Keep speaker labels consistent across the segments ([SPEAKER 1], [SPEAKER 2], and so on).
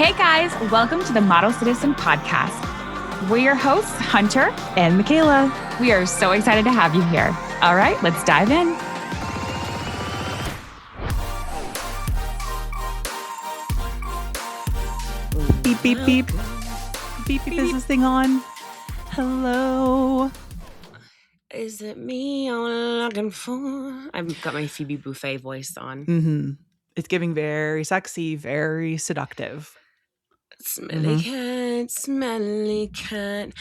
[SPEAKER 1] Hey guys, welcome to the Model Citizen Podcast. We're your hosts, Hunter and Michaela. We are so excited to have you here. All right, let's dive in.
[SPEAKER 2] Beep, beep, beep. Beep, beep. Is this thing on? Hello.
[SPEAKER 3] Is it me I'm looking for? I've got my Phoebe Buffet voice on.
[SPEAKER 2] Mm-hmm. It's giving very sexy, very seductive.
[SPEAKER 3] Smelly cat, smelly cat.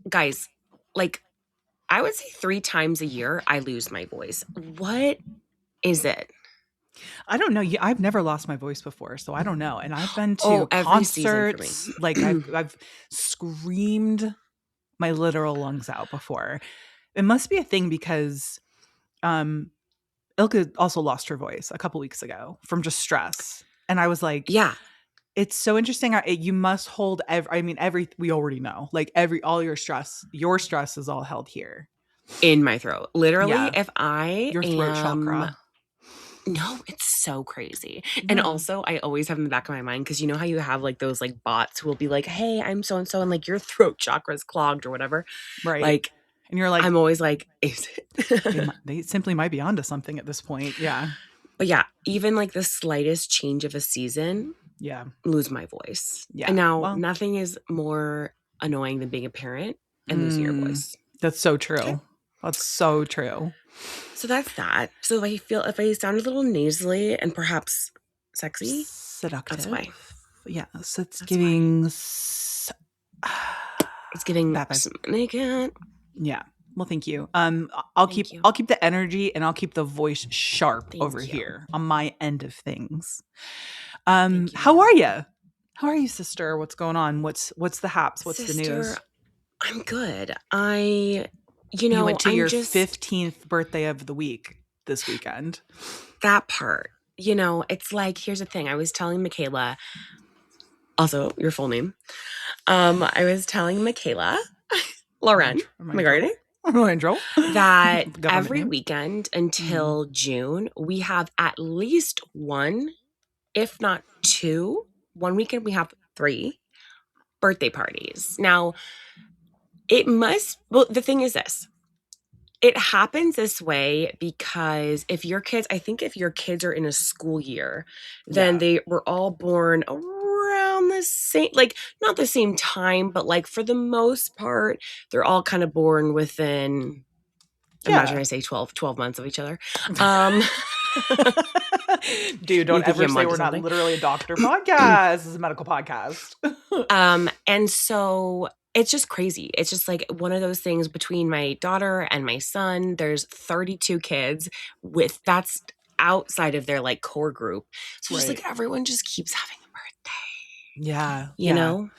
[SPEAKER 3] Guys, I would say 3 times a year I lose my voice. What is it?
[SPEAKER 2] I don't know. I've never lost my voice before, so I don't know. And I've been to
[SPEAKER 3] every season for me.
[SPEAKER 2] concerts. Like I've screamed my literal lungs out before. It must be a thing because Ilka also lost her voice a couple weeks ago from just stress. And I was like,
[SPEAKER 3] Yeah.
[SPEAKER 2] It's so interesting. You must hold we already know, like all your stress is all held here.
[SPEAKER 3] In my throat. Literally,
[SPEAKER 2] Yeah.
[SPEAKER 3] if I
[SPEAKER 2] Your throat chakra.
[SPEAKER 3] No, it's so crazy. And also, I always have in the back of my mind, because you know how you have like those like bots who will be like, hey, I'm so-and-so, and like your throat chakra is clogged or whatever.
[SPEAKER 2] Right.
[SPEAKER 3] Like,
[SPEAKER 2] and you're like,
[SPEAKER 3] I'm always like, is it?
[SPEAKER 2] they simply might be onto something at this point. Yeah.
[SPEAKER 3] But yeah, even like the slightest change of a season,
[SPEAKER 2] Yeah.
[SPEAKER 3] lose my voice.
[SPEAKER 2] Yeah.
[SPEAKER 3] And now
[SPEAKER 2] Well,
[SPEAKER 3] nothing is more annoying than being a parent and losing your voice.
[SPEAKER 2] That's so true.
[SPEAKER 3] Okay.
[SPEAKER 2] That's so true.
[SPEAKER 3] So that's that. So if I sound a little nasally and perhaps sexy,
[SPEAKER 2] Seductive.
[SPEAKER 3] that's why.
[SPEAKER 2] Yeah. So it's
[SPEAKER 3] That's
[SPEAKER 2] giving.
[SPEAKER 3] It's getting
[SPEAKER 2] Bad.
[SPEAKER 3] naked.
[SPEAKER 2] Yeah. Well, thank you. I'll keep the energy and I'll keep the voice sharp over here on my end of things. How are you? How are you, sister? What's going on? What's the haps? What's the news?
[SPEAKER 3] I'm good.
[SPEAKER 2] You went to your 15th birthday of the week this weekend.
[SPEAKER 3] That part. It's like, here's the thing. I was telling Michaela, also your full name. I was telling Michaela, Lauren, McGarty, that every weekend until June, we have at least one, if not two. One weekend we have 3 birthday parties. Now, the thing is this. It happens this way because if your kids are in a school year, then they were all born around the same, like not the same time, but like for the most part, they're all kind of born within, imagine I say 12 months of each other.
[SPEAKER 2] Dude, don't ever say we're not literally a doctor podcast. This is a medical podcast.
[SPEAKER 3] And so it's just crazy. It's just like one of those things between my daughter and my son. There's 32 kids that's outside of their like core group. So just like everyone just keeps having a birthday.
[SPEAKER 2] Yeah.
[SPEAKER 3] You know?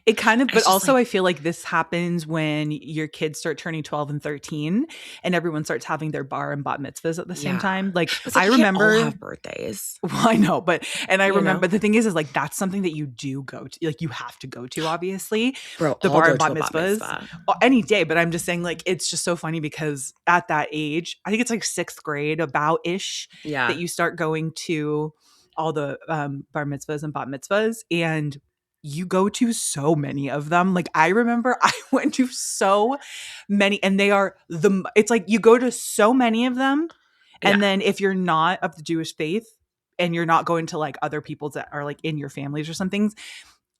[SPEAKER 2] It kind of, but also I feel like this happens when your kids start turning 12 and 13 and everyone starts having their bar and bat mitzvahs at the same time. Like I remember
[SPEAKER 3] all have birthdays.
[SPEAKER 2] Well, I know, but I remember the thing is like that's something that you do go to, like you have to go to, obviously.
[SPEAKER 3] Bro,
[SPEAKER 2] the bar and bat mitzvahs any day. But I'm just saying, like, it's just so funny because at that age, I think it's like 6th grade about ish that you start going to all the bar mitzvahs and bat mitzvahs, and you go to so many of them. Like I remember I went to so many, and it's like you go to so many of them, and then if you're not of the Jewish faith and you're not going to like other people's that are like in your families or something,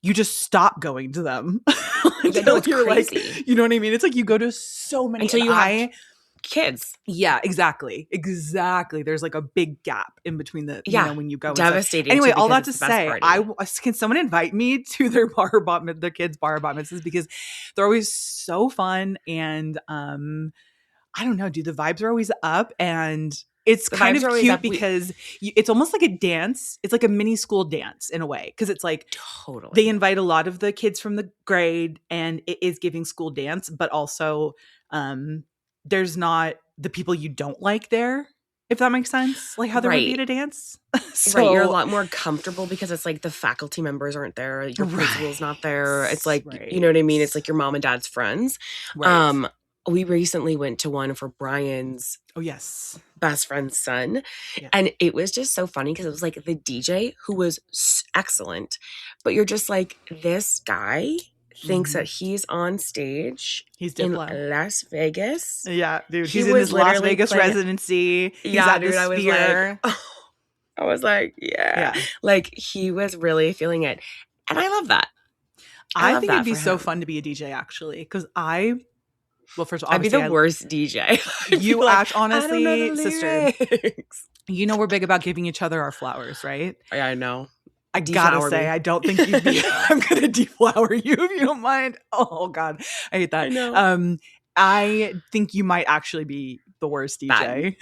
[SPEAKER 2] you just stop going to them.
[SPEAKER 3] You're crazy.
[SPEAKER 2] Like, you know what I mean? It's like you go to so many
[SPEAKER 3] until you have kids.
[SPEAKER 2] Yeah, exactly. There's like a big gap in between the when you go.
[SPEAKER 3] Devastating.
[SPEAKER 2] Anyway, all that to say, can someone invite me to their kids' bar bat mitzvahs, because they're always so fun, and I don't know, dude, the vibes are always up, and it's kind of cute because it's almost like a dance. It's like a mini school dance in a way, because it's like they invite a lot of the kids from the grade, and it is giving school dance, but also there's not the people you don't like there, if that makes sense. Like how there would be at a dance.
[SPEAKER 3] So, you're a lot more comfortable because it's like the faculty members aren't there. Your principal's not there. It's like, you know what I mean? It's like your mom and dad's friends. We recently went to one for Brian's best friend's son.
[SPEAKER 2] Yeah.
[SPEAKER 3] And it was just so funny because it was like the DJ who was excellent, but you're just like, this guy thinks that he's on stage in Las Vegas.
[SPEAKER 2] Yeah, dude. He's in his Las Vegas residency. He's at the Sphere.
[SPEAKER 3] I was like, yeah. Like, he was really feeling it. And I love that.
[SPEAKER 2] I think it'd be so fun to be a DJ, actually, because well, first of all,
[SPEAKER 3] I'd be the worst DJ.
[SPEAKER 2] You honestly, sister, you know we're big about giving each other our flowers, right?
[SPEAKER 3] Yeah, I know.
[SPEAKER 2] I gotta say, I don't think you'd be. I'm gonna deflower you if you don't mind. Oh God, I hate that.
[SPEAKER 3] I know.
[SPEAKER 2] I think you might actually be the worst DJ.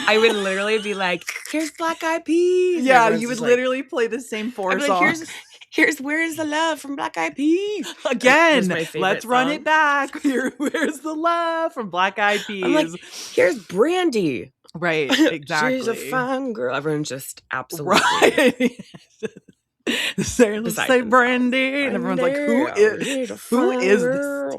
[SPEAKER 3] I would literally be like, "Here's Black Eyed Peas."
[SPEAKER 2] Yeah, you would literally play the same four songs.
[SPEAKER 3] Like, here's "Where's the Love" from Black Eyed Peas.
[SPEAKER 2] Again, let's run it back. "Where's the Love" from Black Eyed Peas.
[SPEAKER 3] I'm like, here's Brandy.
[SPEAKER 2] Right, exactly.
[SPEAKER 3] She's a fun girl. Everyone's just absolutely
[SPEAKER 2] right. Say Brandy, and everyone's like, who is this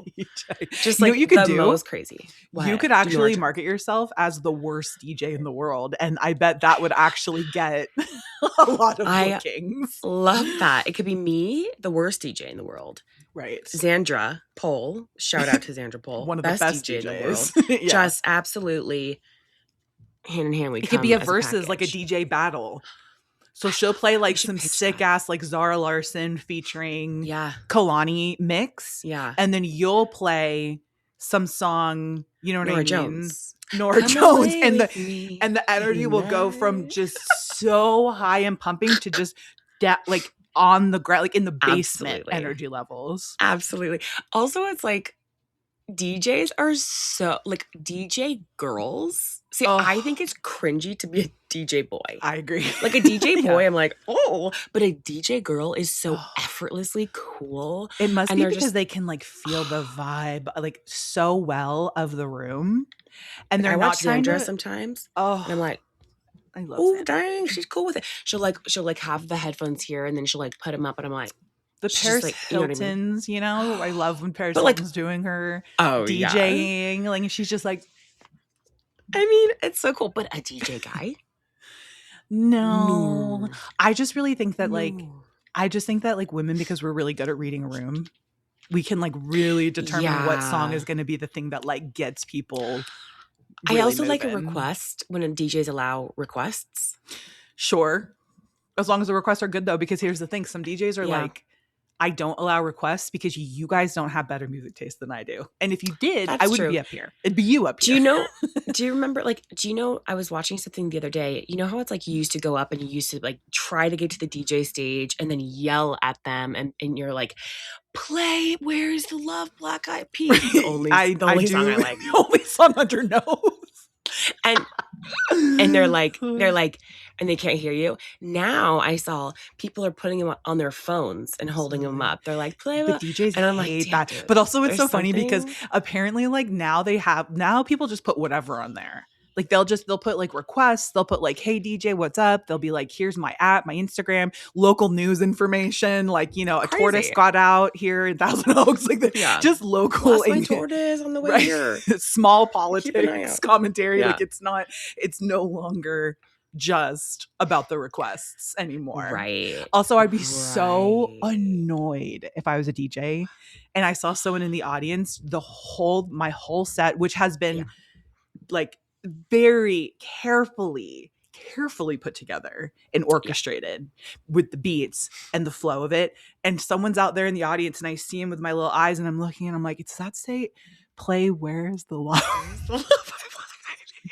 [SPEAKER 2] DJ?
[SPEAKER 3] Just like, you could do most crazy.
[SPEAKER 2] You could actually market yourself as the worst DJ in the world, and I bet that would actually get a lot of bookings.
[SPEAKER 3] Love that. It could be me, the worst DJ in the world.
[SPEAKER 2] Right.
[SPEAKER 3] Xandra Pohl. Shout out to Xandra Pohl.
[SPEAKER 2] One of the best DJs
[SPEAKER 3] in the world. Yeah. Just absolutely hand in hand.
[SPEAKER 2] It could be a versus, like a DJ battle. So she'll play like some sick ass like Zara Larsson featuring Kalani mix.
[SPEAKER 3] Yeah.
[SPEAKER 2] And then you'll play some song, you know what I mean?
[SPEAKER 3] Jones.
[SPEAKER 2] Nora Jones. And the energy will go from just so high and pumping to just like on the ground, like in the basement energy levels.
[SPEAKER 3] Absolutely. Also, it's like DJs are so like DJ girls. See, I think it's cringy to be a DJ boy.
[SPEAKER 2] I agree.
[SPEAKER 3] Like a DJ boy, I'm like, oh, but a DJ girl is so effortlessly cool.
[SPEAKER 2] It must be because they can like feel the vibe like so well of the room. And they're not trying to
[SPEAKER 3] sometimes.
[SPEAKER 2] Oh,
[SPEAKER 3] and I'm like,
[SPEAKER 2] I love
[SPEAKER 3] oh, dang, she's cool with it. She'll like have the headphones here and then she'll like put them up and I'm like,
[SPEAKER 2] the Paris Hiltons, you know? I love when Paris Hilton's doing her DJing. Yeah. Like she's just like,
[SPEAKER 3] I mean, it's so cool. But a DJ guy?
[SPEAKER 2] No. I just really think that like women, because we're really good at reading a room, we can like really determine what song is going to be the thing that like gets people. Really
[SPEAKER 3] I also like a request when DJs allow requests.
[SPEAKER 2] Sure. As long as the requests are good though, because here's the thing. Some DJs are like, I don't allow requests because you guys don't have better music taste than I do. And if you did, I wouldn't be up here. It'd be you up here.
[SPEAKER 3] Do you remember, I was watching something the other day. You know how it's like you used to go up and you used to like try to get to the DJ stage and then yell at them and you're like, play Where's the Love, Black Eyed Peas. The only song I like.
[SPEAKER 2] The only song Hunter knows.
[SPEAKER 3] And they're like, and they can't hear you. Now I saw people are putting them on their phones and holding them up. They're like, play
[SPEAKER 2] the DJs, and I'm like, that. Dude, but also it's so funny because apparently like now people just put whatever on there. Like they'll put like requests. They'll put like, hey DJ, what's up? They'll be like, here's my app, my Instagram, local news information. Like, you know, a tortoise got out here in Thousand Oaks. Like just local.
[SPEAKER 3] Lost my tortoise on the way here.
[SPEAKER 2] Small politics commentary. Yeah. Like it's no longer just about the requests anymore.
[SPEAKER 3] Right.
[SPEAKER 2] Also, I'd be so annoyed if I was a DJ and I saw someone in the audience my whole set, which has been like very carefully put together and orchestrated with the beats and the flow of it. And someone's out there in the audience and I see him with my little eyes and I'm looking and I'm like, does that say play Where's the Love?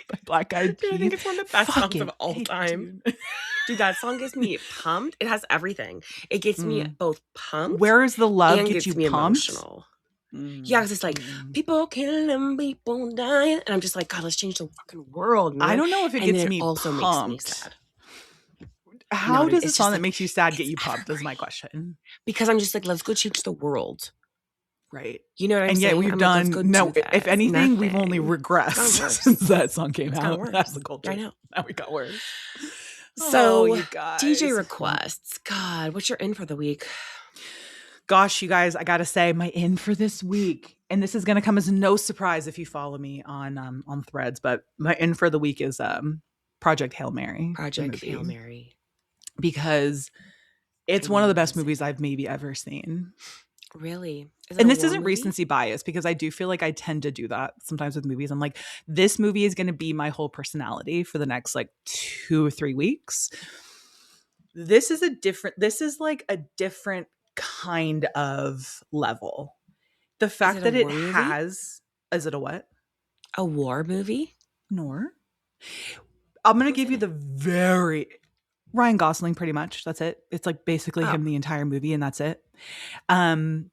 [SPEAKER 2] By Black Eyed Peas.
[SPEAKER 3] I think it's one of the best songs of all time. Dude, that song gets me pumped. It has everything. It gets me both pumped.
[SPEAKER 2] Where Is the Love and gets you pumped?
[SPEAKER 3] Emotional. Yeah, because it's like people killing, people dying, and I'm just like, God, let's change the fucking world, man.
[SPEAKER 2] I don't know if it gets me also pumped. Makes me sad. How does a song that makes you sad get you pumped? Is my question.
[SPEAKER 3] Because I'm just like, let's go change the world.
[SPEAKER 2] Right.
[SPEAKER 3] You know what I'm saying?
[SPEAKER 2] And yet we've done if anything, we've only regressed since that song came out. That's the culture.
[SPEAKER 3] I know.
[SPEAKER 2] Now we got worse.
[SPEAKER 3] So you guys. DJ requests. God, what's your in for the week?
[SPEAKER 2] Gosh, you guys, I gotta say, my in for this week, and this is going to come as no surprise if you follow me on Threads, but my in for the week is Project Hail Mary.
[SPEAKER 3] Project Hail Mary.
[SPEAKER 2] Because it's one of the best movies I've maybe ever seen.
[SPEAKER 3] Really?
[SPEAKER 2] And this isn't recency bias, because I do feel like I tend to do that sometimes with movies. I'm like, this movie is going to be my whole personality for the next like 2 or 3 weeks. This is like a different kind of level. The fact that it has, is it a what?
[SPEAKER 3] A war movie?
[SPEAKER 2] Nor. I'm going to give you the Ryan Gosling, pretty much. That's it. It's like basically him the entire movie, and that's it. And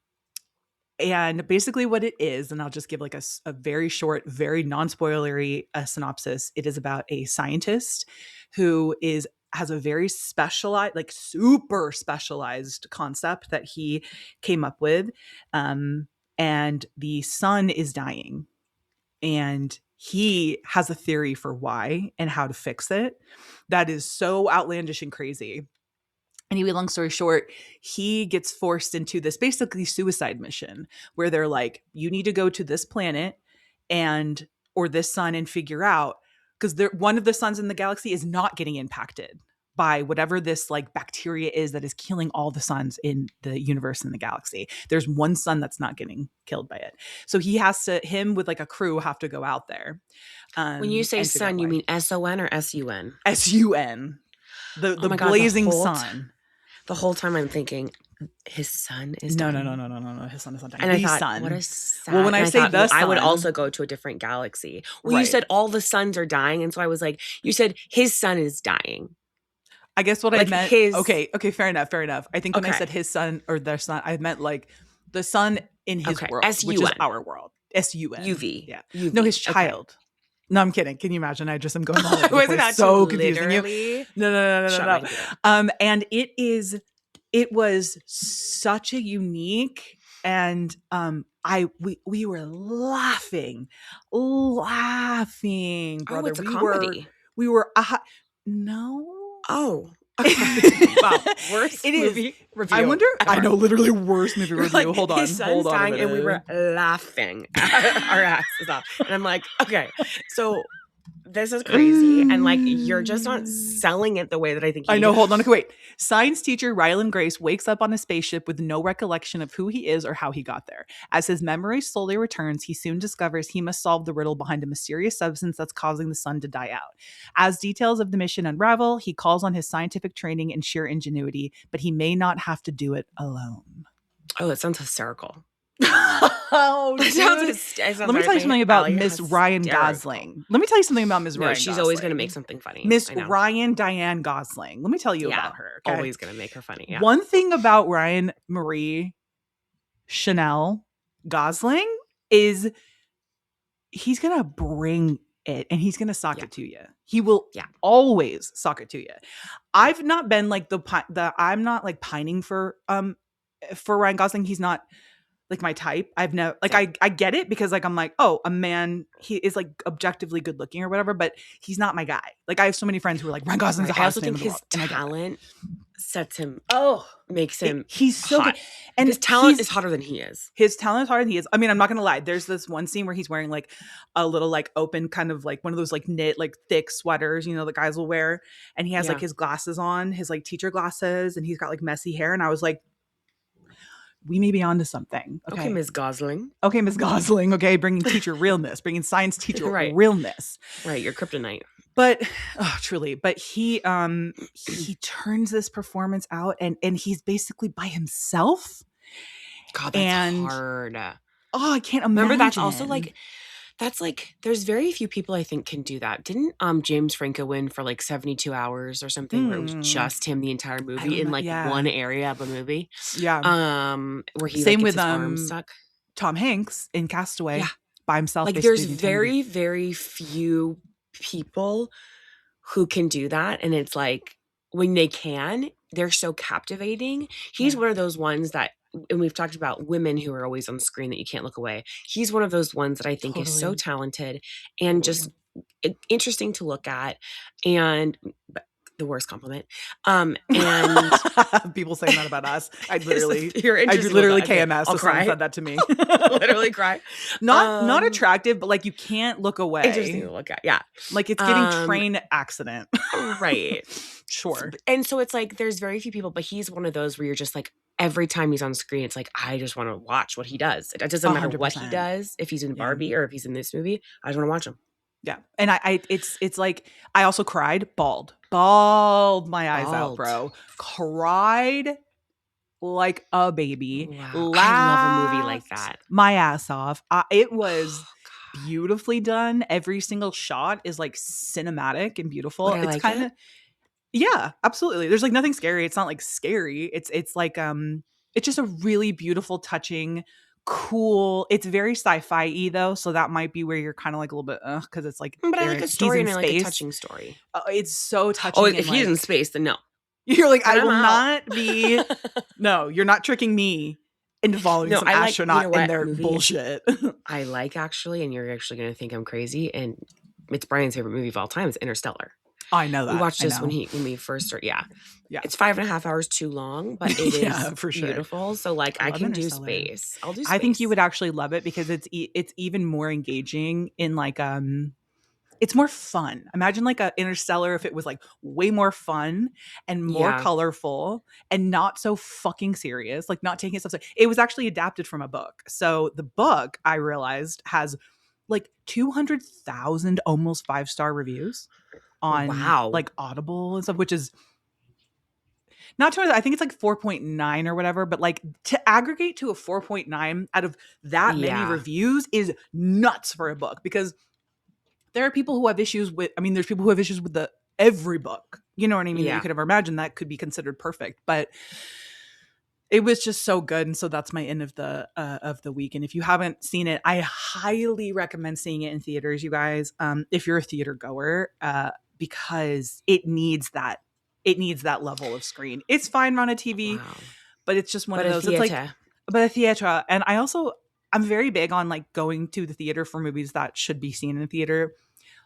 [SPEAKER 2] basically what it is, and I'll just give like a very short, very non-spoilery synopsis. It is about a scientist who has a very specialized, like super specialized concept that he came up with. And the sun is dying. And he has a theory for why and how to fix it that is so outlandish and crazy. Anyway, long story short, he gets forced into this basically suicide mission where they're like, you need to go to this planet or this sun and figure out, because one of the suns in the galaxy is not getting impacted by whatever this like bacteria is that is killing all the suns in the universe and the galaxy. There's one sun that's not getting killed by it. So him with like a crew have to go out there.
[SPEAKER 3] When you say sun, you mean S-O-N or S-U-N?
[SPEAKER 2] S-U-N. The blazing sun.
[SPEAKER 3] The whole time I'm thinking, his son is
[SPEAKER 2] dying. No. His son is not dying. And I thought,
[SPEAKER 3] what a sad.
[SPEAKER 2] Well, when I say the sun,
[SPEAKER 3] I would also go to a different galaxy. Well, you said all the suns are dying, and so I was like, you said his son is dying.
[SPEAKER 2] I guess what I meant. Okay, fair enough. I think when I said his son or their son, I meant like the sun in his world,
[SPEAKER 3] S-U-N.
[SPEAKER 2] which is our world. S-U-N.
[SPEAKER 3] UV.
[SPEAKER 2] Yeah.
[SPEAKER 3] UV.
[SPEAKER 2] No, his child. Okay. No, I'm kidding. Can you imagine? I just am going all over the place. So confusing you. No. And it was such a unique, and we were laughing, brother.
[SPEAKER 3] It's a comedy.
[SPEAKER 2] We were no.
[SPEAKER 3] Oh. Wow. Worst movie review.
[SPEAKER 2] I wonder. Ever. I know, literally worst movie review.
[SPEAKER 3] Like,
[SPEAKER 2] hold on.
[SPEAKER 3] His son's dying, and we were laughing our asses off. And I'm like, okay, so this is crazy, and like you're just not selling it the way that I think.
[SPEAKER 2] I know. Hold on. Okay, wait. Science teacher Ryland Grace wakes up on a spaceship with no recollection of who he is or how he got there. As his memory slowly returns, he soon discovers he must solve the riddle behind a mysterious substance that's causing the sun to die out. As details of the mission unravel, he calls on his scientific training and sheer ingenuity, but he may not have to do it alone.
[SPEAKER 3] Oh, that sounds hysterical.
[SPEAKER 2] Oh, dude. Let me tell you something about Miss Ryan Gosling.
[SPEAKER 3] She's always going to make something funny.
[SPEAKER 2] Miss Ryan Diane Gosling. Let me tell you about her. Okay?
[SPEAKER 3] Always going to make her funny. Yeah.
[SPEAKER 2] One thing about Ryan Marie Chanel Gosling is he's going to bring it, and he's going to sock it to you. He will always sock it to you. I've not been like I'm not like pining for Ryan Gosling. He's not like my type. I've never like I get it, because like I'm like, oh, a man, he is like objectively good looking or whatever, but he's not my guy. Like I have so many friends who are like, Ryan Gosling's the hottest man in the world.
[SPEAKER 3] His talent sets him makes him
[SPEAKER 2] he's so
[SPEAKER 3] hot.
[SPEAKER 2] Good. And
[SPEAKER 3] his talent is hotter than he is.
[SPEAKER 2] His talent is hotter than he is. I mean, I'm not gonna lie. There's this one scene where he's wearing like a little like open kind of like one of those like knit like thick sweaters, you know, the guys will wear, and he has like his glasses on, his like teacher glasses, and he's got like messy hair, and I was like, we may be onto something.
[SPEAKER 3] Okay, Ms. Gosling.
[SPEAKER 2] Okay, Ms. Gosling. Okay, bringing teacher realness, bringing science teacher realness.
[SPEAKER 3] Right, your kryptonite.
[SPEAKER 2] But truly, but he turns this performance out, and he's basically by himself.
[SPEAKER 3] God, that's hard.
[SPEAKER 2] Oh, I can't imagine.
[SPEAKER 3] Remember, that's like there's very few people I think can do that. Didn't James Franco win for like 72 hours or something where it was just him the entire movie in like one area of a movie?
[SPEAKER 2] Yeah.
[SPEAKER 3] Where he
[SPEAKER 2] same
[SPEAKER 3] with
[SPEAKER 2] with
[SPEAKER 3] arm stuck.
[SPEAKER 2] Tom Hanks in Castaway by himself.
[SPEAKER 3] Like there's very, very few people who can do that, and it's like when they can, they're so captivating. He's one of those ones that, and we've talked about women who are always on screen that you can't look away. He's one of those ones that I think is so talented and just interesting to look at. And the worst compliment.
[SPEAKER 2] And people saying that about us. I'd literally KMS if someone said that to me.
[SPEAKER 3] Literally cry.
[SPEAKER 2] Not attractive, but like you can't look away.
[SPEAKER 3] Interesting to look at. Yeah.
[SPEAKER 2] Like it's giving train accident.
[SPEAKER 3] Right.
[SPEAKER 2] Sure.
[SPEAKER 3] And so it's like there's very few people, but he's one of those where you're just like, every time he's on screen, it's like, I just want to watch what he does. It doesn't matter 100%. What he does. If he's in Barbie or if he's in this movie, I just want to watch him.
[SPEAKER 2] Yeah. And it's like, I also cried, bawled my eyes out, bro. Cried like a baby.
[SPEAKER 3] Wow. I love a movie like that.
[SPEAKER 2] My ass off. It was beautifully done. Every single shot is like cinematic and beautiful. It's like kind of, yeah, absolutely. There's like nothing scary. It's not like scary. It's like, it's just a really beautiful, touching, cool. It's very sci-fi-y though, so that might be where you're kind of like a little bit because it's like,
[SPEAKER 3] but I like a story and I like a touching story.
[SPEAKER 2] It's so touching.
[SPEAKER 3] Oh, if he's in space, then no.
[SPEAKER 2] You're like, I will not be. No, you're not tricking me into following some astronaut in their bullshit.
[SPEAKER 3] I like actually, and you're actually going to think I'm crazy, and it's Brian's favorite movie of all time. Is Interstellar.
[SPEAKER 2] I know that.
[SPEAKER 3] We watched this when we first started. Yeah. It's 5.5 hours too long, but it is for sure. Beautiful. So like I can do space. I'll do space.
[SPEAKER 2] I think you would actually love it because it's even more engaging in like it's more fun. Imagine like a Interstellar if it was like way more fun and more colorful and not so fucking serious, like not taking itself. It was actually adapted from a book. So the book, I realized, has like 200,000 almost 5-star reviews on like Audible and stuff, which is not too, I think it's like 4.9 or whatever, but like to aggregate to a 4.9 out of that many reviews is nuts for a book, because there are people who have issues with, there's people who have issues with every book, you know what I mean? Yeah. You could ever imagine that could be considered perfect, but it was just so good. And so that's my end of the week. And if you haven't seen it, I highly recommend seeing it in theaters, you guys, if you're a theater goer, because it needs that level of screen. It's fine on a TV, but it's just one of those. It's like, but a theater. And I'm very big on like going to the theater for movies that should be seen in the theater,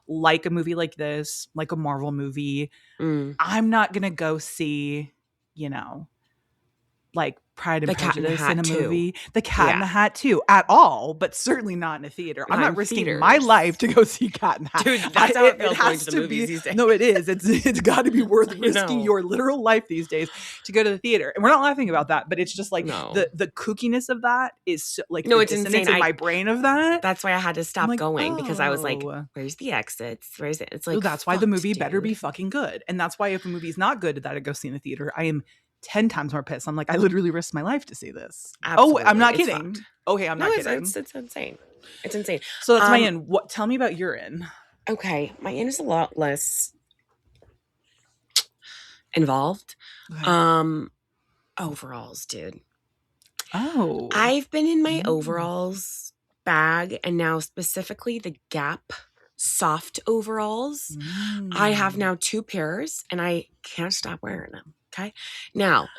[SPEAKER 2] like a movie like this, like a Marvel movie. I'm not gonna go see, like Pride and Prejudice in a movie, The Cat in the Hat 2 at all, but certainly not in a theater. I'm not risking my life to go see Cat in the Hat.
[SPEAKER 3] Dude, that's how it feels going to the movies these days.
[SPEAKER 2] No, it is. It's got to be worth risking your literal life these days to go to the theater. And we're not laughing about that, but it's just like the kookiness of that is so, like
[SPEAKER 3] it's insane
[SPEAKER 2] in my brain of that.
[SPEAKER 3] That's why I had to stop going because I was like, where's the exits? Where's it? It's like
[SPEAKER 2] that's why the movie better be fucking good. And that's why if a movie's not good that I go see in the theater, I am 10 times more pissed. I'm like, I literally risked my life to see this.
[SPEAKER 3] Absolutely.
[SPEAKER 2] Oh, I'm not kidding. Okay, I'm not kidding.
[SPEAKER 3] It's insane. It's insane.
[SPEAKER 2] So that's my in. Tell me about your in.
[SPEAKER 3] Okay, my in is a lot less involved. Okay. Overalls, dude.
[SPEAKER 2] Oh.
[SPEAKER 3] I've been in my overalls bag, and now specifically the Gap soft overalls. I have now 2 pairs, and I can't stop wearing them. Okay. Now,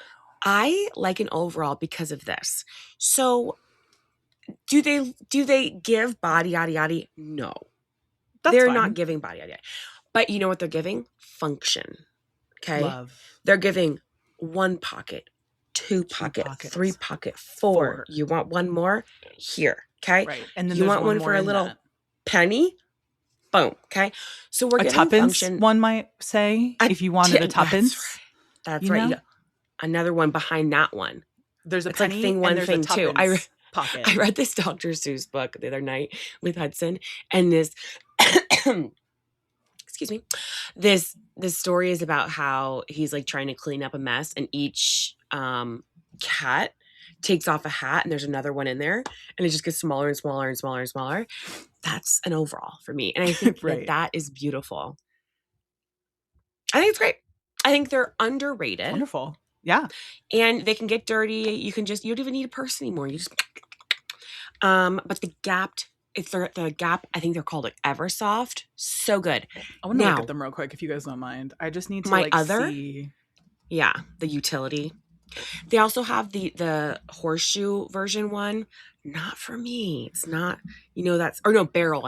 [SPEAKER 3] I like an overall because of this. So, do they give body yada yada? No, they're not giving body yada yada. But you know what they're giving? Function. Okay.
[SPEAKER 2] Love.
[SPEAKER 3] They're giving 1 pocket, 2 pocket, 3 pocket, 4. You want one more? Here. Okay.
[SPEAKER 2] Right. And then
[SPEAKER 3] you want one for a little penny? Boom. Okay. So we're getting
[SPEAKER 2] tuppence,
[SPEAKER 3] function.
[SPEAKER 2] One might say, if you wanted a tuppence.
[SPEAKER 3] That's right. Another one behind that one.
[SPEAKER 2] There's a
[SPEAKER 3] it's
[SPEAKER 2] penny
[SPEAKER 3] like thing 1, thing 2.
[SPEAKER 2] Pocket.
[SPEAKER 3] I read this Dr. Seuss book the other night with Hudson, and this excuse me. This story is about how he's like trying to clean up a mess, and each cat takes off a hat, and there's another one in there, and it just gets smaller and smaller and smaller and smaller. That's an overall for me, and I think that is beautiful. I think it's great. I think they're underrated.
[SPEAKER 2] Wonderful. Yeah.
[SPEAKER 3] And they can get dirty. You don't even need a purse anymore. You just but the Gap, the Gap, I think they're called like Eversoft. So good.
[SPEAKER 2] I want to look at them real quick if you guys don't mind. I just need to see.
[SPEAKER 3] Yeah, the utility. They also have the horseshoe version one. Not for me. It's not, that's, or no, barrel.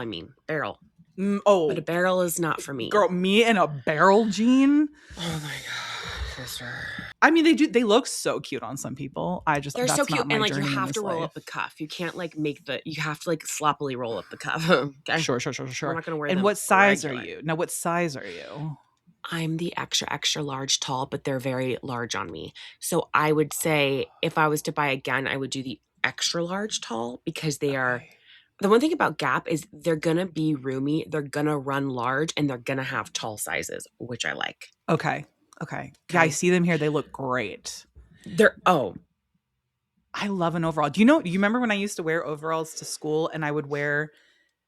[SPEAKER 3] But a barrel is not for me.
[SPEAKER 2] Girl, me in a barrel jean?
[SPEAKER 3] Oh my God, sister.
[SPEAKER 2] I mean, they look so cute on some people.
[SPEAKER 3] They're so cute. And like, you have to roll up the cuff. You can't like you have to like sloppily roll up the cuff. Okay?
[SPEAKER 2] Sure.
[SPEAKER 3] We're not going to wear them.
[SPEAKER 2] And what size are you? Now, what size are you?
[SPEAKER 3] I'm the extra large tall, but they're very large on me. So I would say if I was to buy again, I would do the extra large tall because they are. The one thing about Gap is they're going to be roomy, they're going to run large, and they're going to have tall sizes, which I like.
[SPEAKER 2] Okay. Yeah, I see them here. They look great. I love an overall. Do you remember when I used to wear overalls to school and I would wear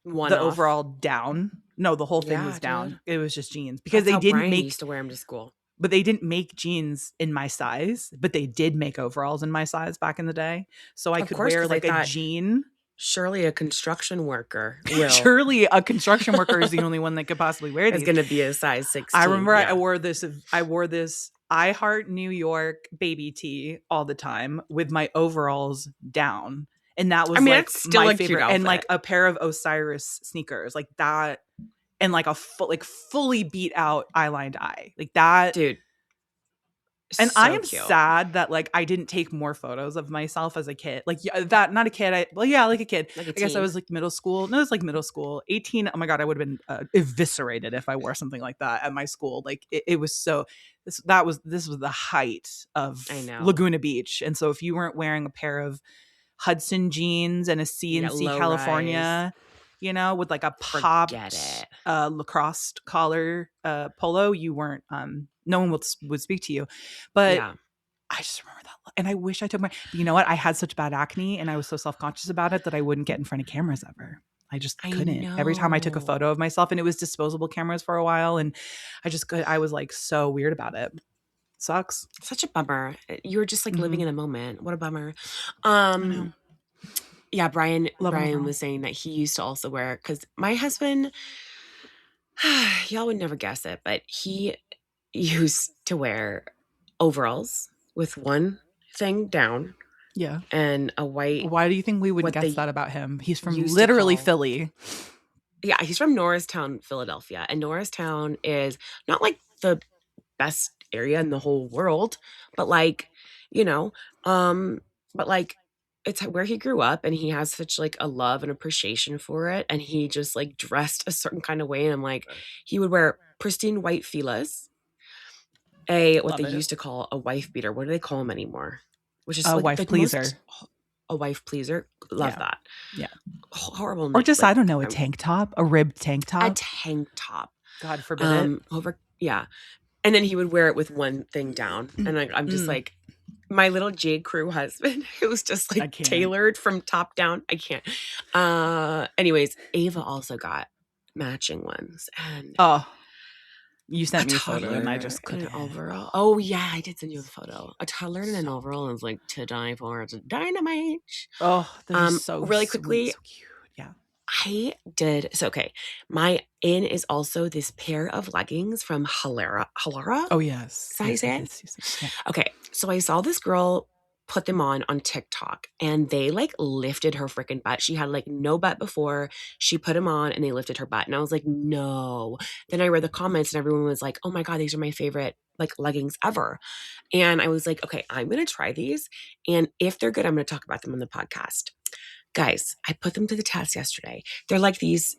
[SPEAKER 2] overall down? No, the whole thing was down. Dude. It was just jeans because
[SPEAKER 3] That's they didn't Brian used to wear them to school.
[SPEAKER 2] But they didn't make jeans in my size, but they did make overalls in my size back in the day. So I could wear like a jean.
[SPEAKER 3] Surely a construction worker will.
[SPEAKER 2] Surely a construction worker is the only one that could possibly wear these.
[SPEAKER 3] It's going to be a size 16.
[SPEAKER 2] I remember I wore this I Heart New York baby tee all the time with my overalls down. And that was still my favorite. And like a pair of Osiris sneakers like that. And like a fully beat out eyelined eye. Like that.
[SPEAKER 3] Dude.
[SPEAKER 2] And so I am sad that like I didn't take more photos of myself as a kid. Like that, not a kid. Like a kid. Like I guess I was like middle school. No, it was like middle school. 18. Oh my God, I would have been eviscerated if I wore something like that at my school. Like it was so. This was the height of Laguna Beach, and so if you weren't wearing a pair of Hudson jeans and a C&C California, with like a popped lacrosse collar polo, you weren't. No one would speak to you. But I just remember that. And I wish I took but you know what? I had such bad acne and I was so self-conscious about it that I wouldn't get in front of cameras ever. I just couldn't. Every time I took a photo of myself, and it was disposable cameras for a while, and I was like so weird about it. Sucks.
[SPEAKER 3] Such a bummer. You were just like living in the moment. What a bummer. Yeah, Brian was saying that he used to also wear, because my husband, y'all would never guess it, but he used to wear overalls with one thing down.
[SPEAKER 2] Yeah.
[SPEAKER 3] And a white.
[SPEAKER 2] Why do you think we would guess that about him? He's from literally Philly.
[SPEAKER 3] Yeah, he's from Norristown, Philadelphia. And Norristown is not like the best area in the whole world, but like, but like it's where he grew up, and he has such like a love and appreciation for it. And he just like dressed a certain kind of way. And I'm like, he would wear pristine white filas. What they used to call a wife beater. What do they call them anymore? Which is
[SPEAKER 2] a wife pleaser.
[SPEAKER 3] A wife pleaser. Love that.
[SPEAKER 2] Yeah.
[SPEAKER 3] Horrible.
[SPEAKER 2] Or just, I don't know, a tank top, a ribbed tank top.
[SPEAKER 3] A tank top.
[SPEAKER 2] God forbid it.
[SPEAKER 3] Yeah. And then he would wear it with one thing down. And I'm just like, my little J. Crew husband, who was just like tailored from top down. I can't. Anyways, Ava also got matching ones. And
[SPEAKER 2] you sent me a photo and I just couldn't.
[SPEAKER 3] An overall. Oh yeah, I did send you the photo. A toddler in an overall is like to die for. It's a dynamite.
[SPEAKER 2] Oh, that is so
[SPEAKER 3] really quickly.
[SPEAKER 2] Sweet, so cute. Yeah.
[SPEAKER 3] I did. So, okay. My in is also this pair of leggings from Halara.
[SPEAKER 2] Oh, yes.
[SPEAKER 3] Size yes. Okay. So I saw this girl put them on TikTok, and they like lifted her freaking butt. She had like no butt before. She put them on and they lifted her butt. And I was like, no. Then I read the comments and everyone was like, oh my God, these are my favorite like leggings ever. And I was like, okay, I'm going to try these. And if they're good, I'm going to talk about them on the podcast. Guys, I put them to the test yesterday. They're like these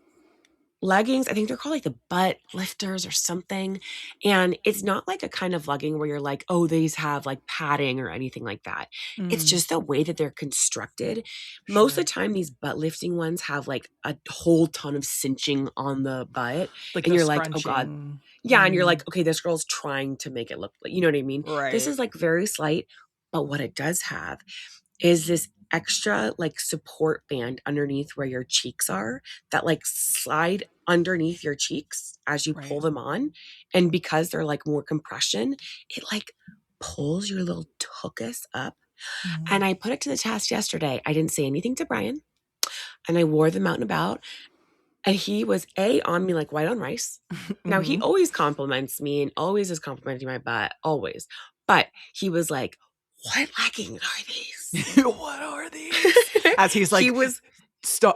[SPEAKER 3] leggings. I think they're called like the butt lifters or something. And it's not like a kind of legging where you're like, oh, these have like padding or anything like that. It's just the way that they're constructed. Sure. Most of the time, these butt lifting ones have like a whole ton of cinching on the butt.
[SPEAKER 2] Like
[SPEAKER 3] and you're like, oh God. Yeah. And you're like, okay, this girl's trying to make it look like, you know what I mean?
[SPEAKER 2] Right.
[SPEAKER 3] This is like very slight. But what it does have is this extra like support band underneath where your cheeks are that like slide underneath your cheeks as you pull them on. And because they're like more compression, it like pulls your little tuchus up. And I put it to the test yesterday. I didn't say anything to Brian, and I wore them out and about. And he was on me like white on rice. Now he always compliments me and always is complimenting my butt, always. But he was like, what leggings are these?
[SPEAKER 2] What are these? As he's like,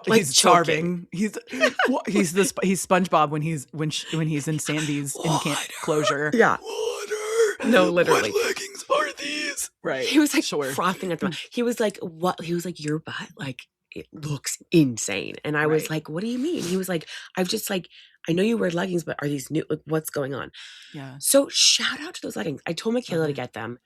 [SPEAKER 3] like
[SPEAKER 2] he's starving. He's SpongeBob when he's in Sandy's enclosure.
[SPEAKER 3] Yeah.
[SPEAKER 2] Water.
[SPEAKER 3] No, literally.
[SPEAKER 2] What leggings are these? Right.
[SPEAKER 3] He was like frothing at the mouth. He was like, what? He was like, your butt, like, it looks insane. And I was like, what do you mean? He was like, I've just like, I know you wear leggings, but are these new? Like, what's going on?
[SPEAKER 2] Yeah.
[SPEAKER 3] So shout out to those leggings. I told Michaela to get them.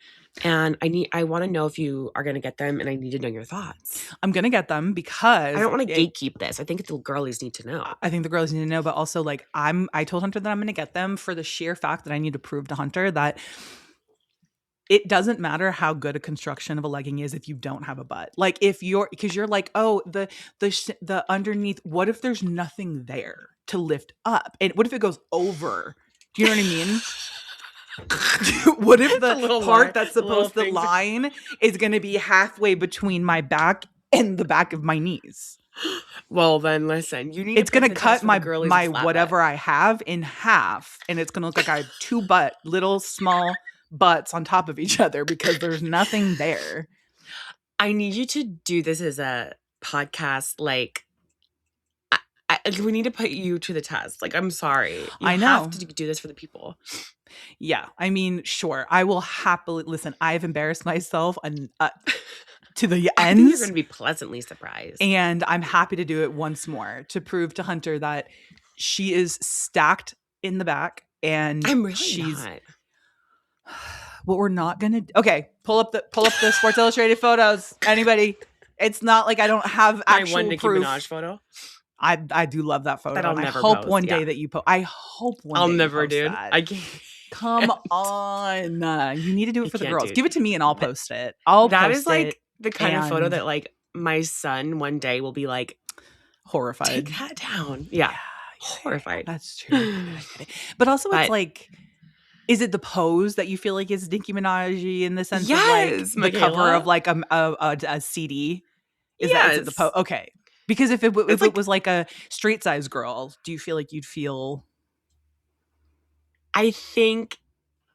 [SPEAKER 3] And I want to know if you are going to get them, and I need to know your thoughts.
[SPEAKER 2] I'm going to get them because
[SPEAKER 3] I don't want to gatekeep this. I think the girlies need to know.
[SPEAKER 2] I think the girls need to know, but also like I told Hunter that I'm going to get them for the sheer fact that I need to prove to Hunter that it doesn't matter how good a construction of a legging is if you don't have a butt. Like because you're like, oh, the underneath, what if there's nothing there to lift up? And what if it goes over? Do you know what I mean? What if the part that's supposed to line is going to be halfway between my back and the back of my knees?
[SPEAKER 3] Well, then listen, you need.
[SPEAKER 2] It's going to cut my whatever I have in half, and it's going to look like I have two little small butts on top of each other because there's nothing there.
[SPEAKER 3] I need you to do this as a podcast, like. We need to put you to the test. Like, I'm sorry. I know. Have to do this for the people.
[SPEAKER 2] Yeah. I mean, sure. I will happily listen. I've embarrassed myself to the ends.
[SPEAKER 3] I think you're going to be pleasantly surprised.
[SPEAKER 2] And I'm happy to do it once more to prove to Hunter that she is stacked in the back. And
[SPEAKER 3] I'm really not.
[SPEAKER 2] What we're not going to do. Okay. Pull up the Sports Illustrated photos. Anybody. It's not like I don't have actual
[SPEAKER 3] one Nicki
[SPEAKER 2] proof.
[SPEAKER 3] Minaj photo.
[SPEAKER 2] I do love that photo.
[SPEAKER 3] That I'll never
[SPEAKER 2] hope
[SPEAKER 3] post,
[SPEAKER 2] one day that you post. I hope one day
[SPEAKER 3] I'll never,
[SPEAKER 2] dude.
[SPEAKER 3] I can't.
[SPEAKER 2] Come on. You need to do it for the girls.
[SPEAKER 3] Dude.
[SPEAKER 2] Give it to me and I'll post it.
[SPEAKER 3] That is like the kind of photo that like my son one day will be like
[SPEAKER 2] horrified.
[SPEAKER 3] Take that down. Yeah. Horrified.
[SPEAKER 2] That's true. But also it's like, is it the pose that you feel like is Nicki Minaj in the sense of like the
[SPEAKER 3] Michaela.
[SPEAKER 2] cover of like a CD? Is it the pose? Okay. Because if it was like a straight size girl, do you feel like you'd feel?
[SPEAKER 3] I think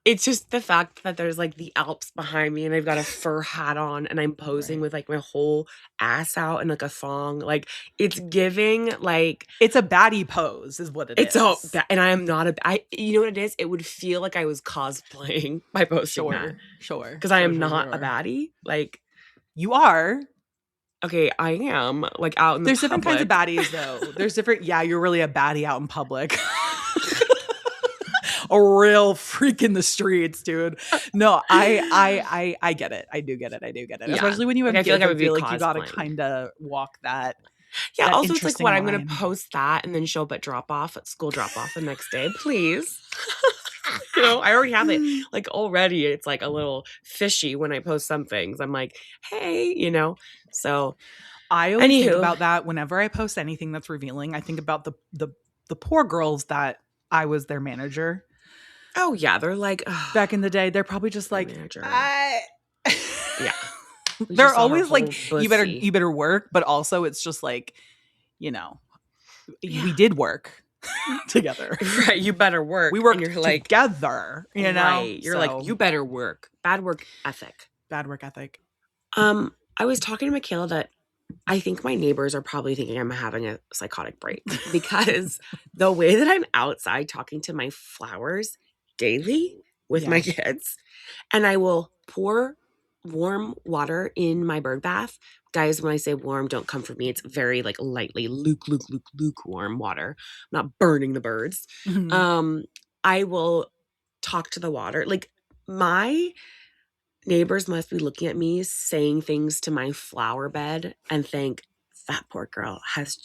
[SPEAKER 3] it's just the fact that there's like the Alps behind me and I've got a fur hat on and I'm posing with like my whole ass out and like a thong. Like it's giving like
[SPEAKER 2] it's a baddie pose is what it is.
[SPEAKER 3] And I am not you know what it is? It would feel like I was cosplaying by posting that.
[SPEAKER 2] Sure.
[SPEAKER 3] Because I am not a baddie. Like
[SPEAKER 2] you are.
[SPEAKER 3] Okay, I am like out in the
[SPEAKER 2] There's different kinds of baddies though. There's different. Yeah, you're really a baddie out in public. A real freak in the streets, dude. No, I get it. I do get it. Yeah. Especially when you have
[SPEAKER 3] like,
[SPEAKER 2] kids, I feel like you gotta kind of walk that.
[SPEAKER 3] Yeah. Also, it's like what I'm gonna post that and then show up at school drop off the next day, please. You know, I already have it. Like already, it's like a little fishy when I post some things. I'm like, hey, you know. So
[SPEAKER 2] I always think about that whenever I post anything that's revealing. I think about the poor girls that I was their manager.
[SPEAKER 3] Oh yeah, they're like
[SPEAKER 2] back in the day. They're probably just like,
[SPEAKER 3] yeah.
[SPEAKER 2] They're always like, pussy. you better work, but also it's just like, you know, we did work together.
[SPEAKER 3] Right, you better work.
[SPEAKER 2] We worked together. You know,
[SPEAKER 3] right. You're like, you better work. Bad work ethic. I was talking to Michaela that I think my neighbors are probably thinking I'm having a psychotic break because the way that I'm outside talking to my flowers daily with my kids, and I will pour warm water in my bird bath. Guys, when I say warm, don't come for me. It's very like lightly lukewarm water. I'm not burning the birds. Mm-hmm. I will talk to the water. Like my neighbors must be looking at me saying things to my flower bed and think that poor girl has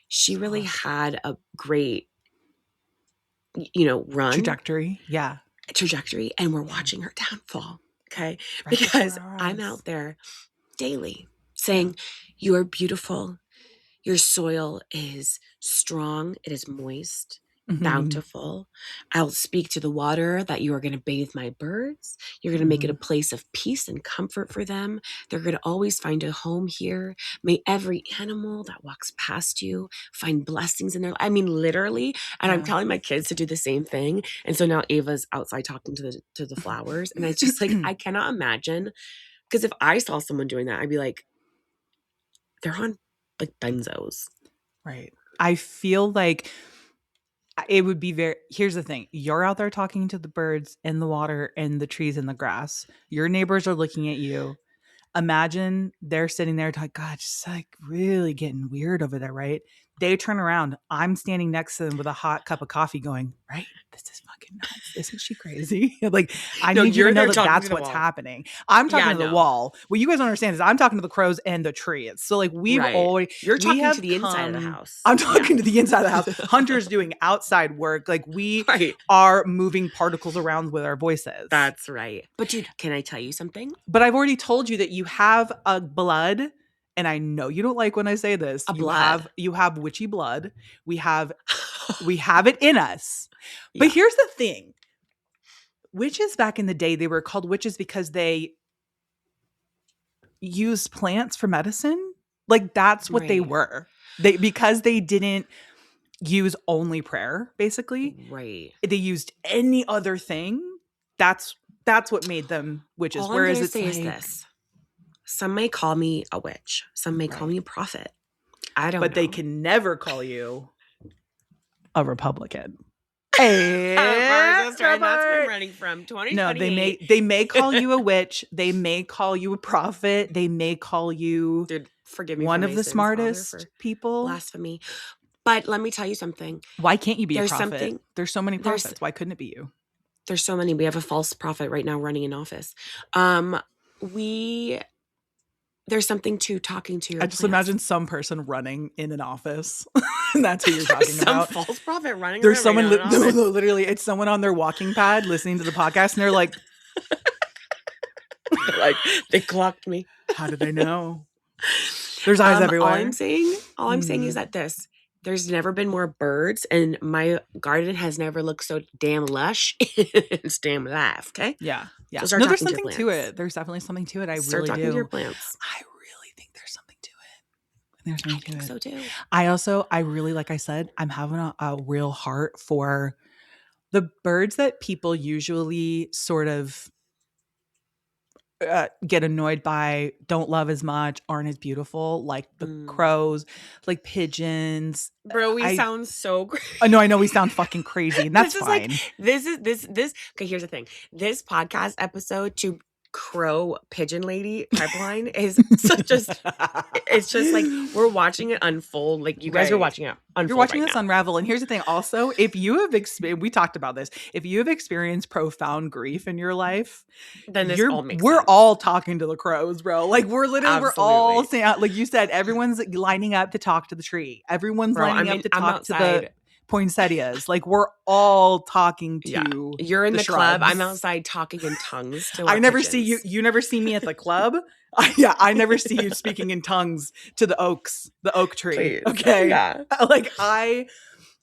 [SPEAKER 3] she really had a great, you know, run.
[SPEAKER 2] Trajectory.
[SPEAKER 3] And we're watching her downfall. Okay. Right, because I'm out there daily saying, you are beautiful. Your soil is strong. It is moist. Bountiful. I'll speak to the water that you are going to bathe my birds. You're going to make it a place of peace and comfort for them. They're going to always find a home here. May every animal that walks past you find blessings in their life. I mean, literally. And I'm telling my kids to do the same thing. And so now Ava's outside talking to the flowers. And it's just like, I cannot imagine. Because if I saw someone doing that, I'd be like, they're on like benzos.
[SPEAKER 2] Right. I feel like it would be here's the thing. You're out there talking to the birds in the water and the trees and the grass. Your neighbors are looking at you. Imagine they're sitting there talking, God, just like really getting weird over there, right? They turn around. I'm standing next to them with a hot cup of coffee going, right? This is fucking nuts. Isn't she crazy? Like, I need you to know that that's what's happening. I'm talking to the wall. What you guys don't understand is I'm talking to the crows and the trees. So like you're talking
[SPEAKER 3] to the inside of the house.
[SPEAKER 2] I'm talking to the inside of the house. Hunter's doing outside work. Like we are moving particles around with our voices.
[SPEAKER 3] That's right. But dude, can I tell you something?
[SPEAKER 2] But I've already told you that you have a blood. And I know you don't like when I say this. You have witchy blood. We have it in us. Yeah. But here's the thing. Witches back in the day, they were called witches because they used plants for medicine. Like that's what they were. Because they didn't use only prayer, basically.
[SPEAKER 3] Right.
[SPEAKER 2] They used any other thing. That's what made them witches.
[SPEAKER 3] All I'm gonna say is this. Some may call me a witch. Some may call me a prophet. I don't know.
[SPEAKER 2] But they can never call you a Republican. Hey,
[SPEAKER 3] that's where I'm running from. 2028.
[SPEAKER 2] No, they may call you a witch. They may call you a prophet. They may call you
[SPEAKER 3] forgive me
[SPEAKER 2] one of the smartest people.
[SPEAKER 3] Blasphemy. But let me tell you something.
[SPEAKER 2] Why can't you be a prophet? There's so many prophets. Why couldn't it be you?
[SPEAKER 3] There's so many. We have a false prophet right now running in office. There's something to talking to your
[SPEAKER 2] I just imagine some person running in an office. And that's who you're talking about.
[SPEAKER 3] Some false prophet running.
[SPEAKER 2] There's someone literally, it's someone on their walking pad listening to the podcast and they're like,
[SPEAKER 3] they clocked me.
[SPEAKER 2] How did they know? There's eyes everywhere.
[SPEAKER 3] All I'm saying is that there's never been more birds and my garden has never looked so damn lush. It's damn life. Okay.
[SPEAKER 2] Yeah. Yeah.
[SPEAKER 3] So
[SPEAKER 2] there's something to it. There's definitely something to it. I
[SPEAKER 3] start
[SPEAKER 2] really
[SPEAKER 3] talking
[SPEAKER 2] do.
[SPEAKER 3] To your plants.
[SPEAKER 2] I really think there's something to it. There's something to it.
[SPEAKER 3] So too.
[SPEAKER 2] I really, like I said, I'm having a real heart for the birds that people usually sort of get annoyed by, don't love as much, aren't as beautiful, like the crows, like pigeons.
[SPEAKER 3] Bro, we sound so crazy.
[SPEAKER 2] I know we sound fucking crazy, and that's fine.
[SPEAKER 3] This is okay, here's the thing. This podcast episode to crow pigeon lady pipeline is it's just like we're watching it unfold. Like you guys are watching it unfold.
[SPEAKER 2] You're watching this unravel. And here's the thing also, if you have we talked about this, if you have experienced profound grief in your life,
[SPEAKER 3] then
[SPEAKER 2] we're all talking to the crows, bro. Like we're all saying, like you said, everyone's lining up to talk to the tree. Everyone's lining up to talk to the poinsettias. Like we're all talking to
[SPEAKER 3] you're in the club.
[SPEAKER 2] shrubs.
[SPEAKER 3] I'm outside talking in tongues to
[SPEAKER 2] I never see you never see me at the club. I never see you speaking in tongues to the oak tree.
[SPEAKER 3] Please.
[SPEAKER 2] Okay.
[SPEAKER 3] Yeah.
[SPEAKER 2] Like